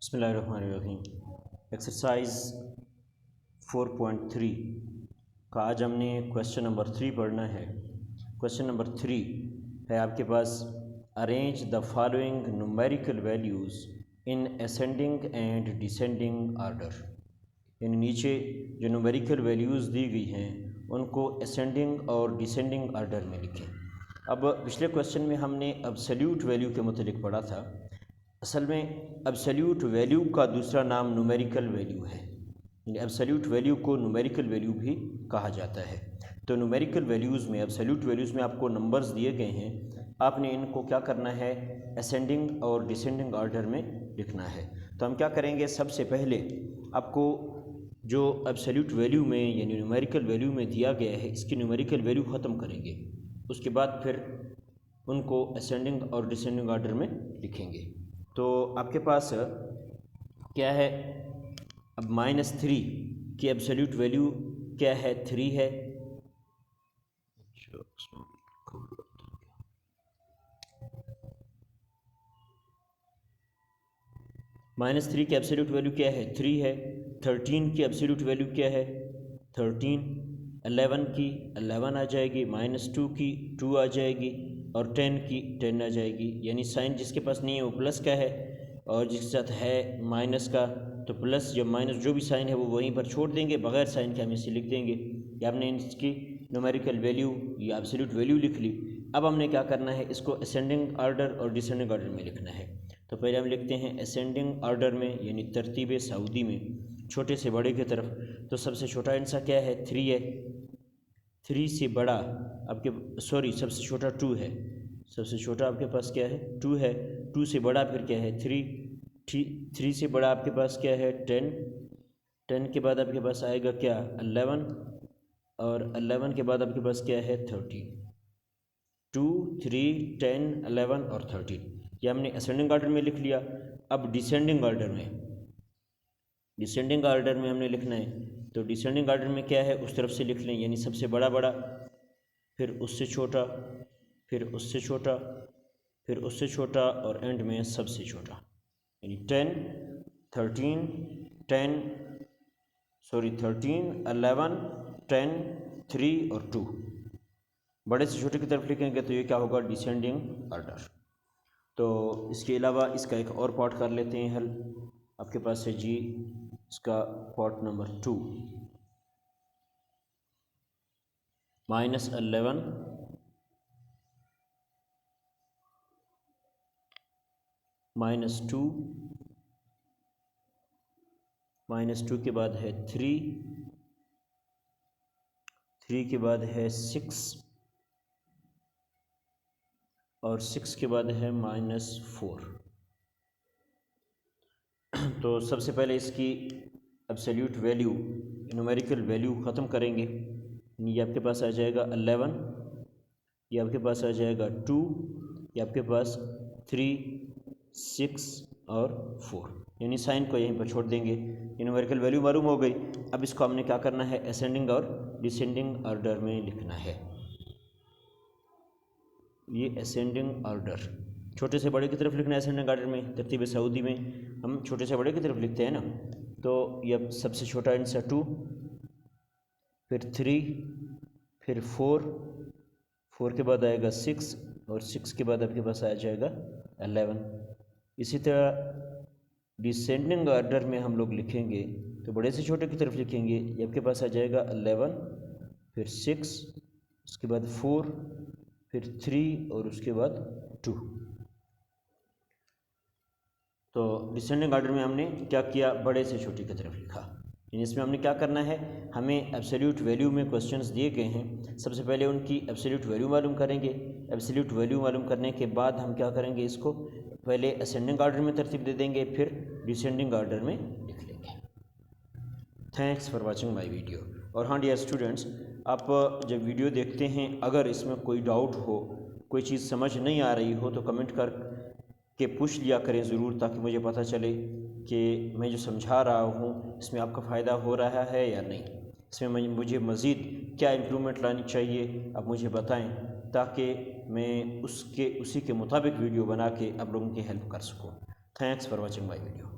बिस्मिल्लाहिर्रहमानिर्रहीम। एक्सरसाइज 4.3 का आज हमने क्वेश्चन नंबर 3 पढ़ना है। क्वेश्चन नंबर 3 है आपके पास, arrange the following numerical values in ascending and descending order. यानी नीचे जो न्यूमेरिकल वैल्यूज़ दी गई हैं उनको असेंडिंग और डिसेंडिंग आर्डर में लिखें। अब पिछले क्वेश्चन में हमने एब्सोल्यूट वैल्यू के मुतालिक पढ़ा था। असल में एब्सोल्यूट वैल्यू का दूसरा नाम न्यूमेरिकल वैल्यू है। एब्सोल्यूट वैल्यू को न्यूमेरिकल वैल्यू भी कहा जाता है। तो न्यूमेरिकल वैल्यूज़ में, एब्सोल्यूट वैल्यूज़ में आपको नंबर्स दिए गए हैं, आपने इनको क्या करना है, असेंडिंग और डिसेंडिंग ऑर्डर में लिखना है। तो हम क्या करेंगे, सबसे पहले आपको जो एब्सोल्यूट वैल्यू में यानी न्यूमेरिकल वैल्यू में दिया गया है इसकी न्यूमेरिकल वैल्यू ख़त्म करेंगे, उसके बाद फिर उनको असेंडिंग और डिसेंडिंग ऑर्डर में लिखेंगे। तो आपके पास क्या है, अब -3 की एब्सोल्यूट वैल्यू क्या है, 3 है। -3 की एब्सोल्यूट वैल्यू क्या है, 3 है। 13 की एब्सोल्यूट वैल्यू क्या है, 13। 11 की 11 आ जाएगी, -2 की 2 आ जाएगी और 10 की 10 आ जाएगी। यानी साइन जिसके पास नहीं है वो प्लस का है और जिसके साथ है माइनस का, तो प्लस या माइनस जो भी साइन है वो वहीं पर छोड़ देंगे, बगैर साइन के हम इसे लिख देंगे। या हमने इसकी न्यूमेरिकल वैल्यू या एब्सोल्यूट वैल्यू लिख ली। अब हमने क्या करना है, इसको असेंडिंग ऑर्डर और डिसेंडिंग ऑर्डर में लिखना है। तो पहले हम लिखते हैं असेंडिंग ऑर्डर में यानी तरतीब सऊदी में, छोटे से बड़े की तरफ। तो सबसे छोटा आंसर क्या है, 3 है। 3 से बड़ा आपके सबसे छोटा 2 है। सबसे छोटा आपके पास क्या है, 2 है। 2 से बड़ा फिर क्या है, 3। 3 से बड़ा आपके पास क्या है, 10। 10 के बाद आपके पास आएगा क्या, 11 और 11 के बाद आपके पास क्या है, 13। 2, 3, 10, 11 और 13, ये हमने असेंडिंग ऑर्डर में लिख लिया। अब डिसेंडिंग ऑर्डर में, डिसेंडिंग ऑर्डर में हमने लिखना है। तो डिसेंडिंग ऑर्डर में क्या है, उस तरफ से लिख लें, यानी सबसे बड़ा बड़ा, फिर उससे छोटा, फिर उससे छोटा, फिर उससे छोटा और एंड में सबसे छोटा। यानी 10, 13, 11, 10, 3 और 2। बड़े से छोटे की तरफ लिखेंगे तो ये क्या होगा, डिसेंडिंग ऑर्डर। तो इसके अलावा इसका एक और पार्ट कर लेते हैं हल। आपके पास है जी इसका पार्ट नंबर 2, -11 -2 -2 के बाद है 3 के बाद है 6 और 6 के बाद है -4। तो सबसे पहले इसकी एब्सोल्यूट वैल्यू, न्यूमेरिकल वैल्यू ख़त्म करेंगे। ये आपके पास आ जाएगा 11, ये आपके पास आ जाएगा 2, ये आपके पास 3, 6 और 4। यानी साइन को यहीं पर छोड़ देंगे। न्यूमेरिकल वैल्यू मालूम हो गई। अब इसको हमने क्या करना है, असेंडिंग और डिसेंडिंग ऑर्डर में लिखना है। ये असेंडिंग ऑर्डर छोटे से बड़े की तरफ लिखना है। असेंडिंग ऑर्डर में तरतीब सऊदी में हम छोटे से बड़े की तरफ लिखते हैं ना। तो ये सबसे छोटा आंसर 2, फिर 3, फिर 4 के बाद आएगा 6 और 6 के बाद आपके पास आ जाएगा 11। इसी तरह डिसेंडिंग ऑर्डर में हम लोग लिखेंगे तो बड़े से छोटे की तरफ लिखेंगे। ये आपके पास आ जाएगा 11, फिर 6, उसके बाद 4, फिर 3 और उसके बाद 2। तो डिसेंडिंग ऑर्डर में हमने क्या किया, बड़े से छोटे की तरफ लिखा। इसमें हमने क्या करना है, हमें एब्सोल्यूट वैल्यू में क्वेश्चंस दिए गए हैं। सबसे पहले उनकी एब्सोल्यूट वैल्यू मालूम करेंगे। एब्सोल्यूट वैल्यू मालूम करने के बाद हम क्या करेंगे, इसको पहले असेंडिंग ऑर्डर में तरतीब दे देंगे, फिर डिसेंडिंग ऑर्डर में लिख लेंगे। Thanks for watching my video. और हाँ डियर स्टूडेंट्स, आप जब वीडियो देखते हैं अगर इसमें कोई डाउट हो, कोई चीज़ समझ नहीं आ रही हो तो कमेंट कर के पूछ लिया करें ज़रूर, ताकि मुझे पता चले कि मैं जो समझा रहा हूँ इसमें आपका फ़ायदा हो रहा है या नहीं। इसमें मुझे मज़ीद क्या इम्प्रूवमेंट लानी चाहिए आप मुझे बताएं, ताकि मैं उसी के मुताबिक वीडियो बना के आप लोगों की हेल्प कर सकूँ। Thanks for watching my video.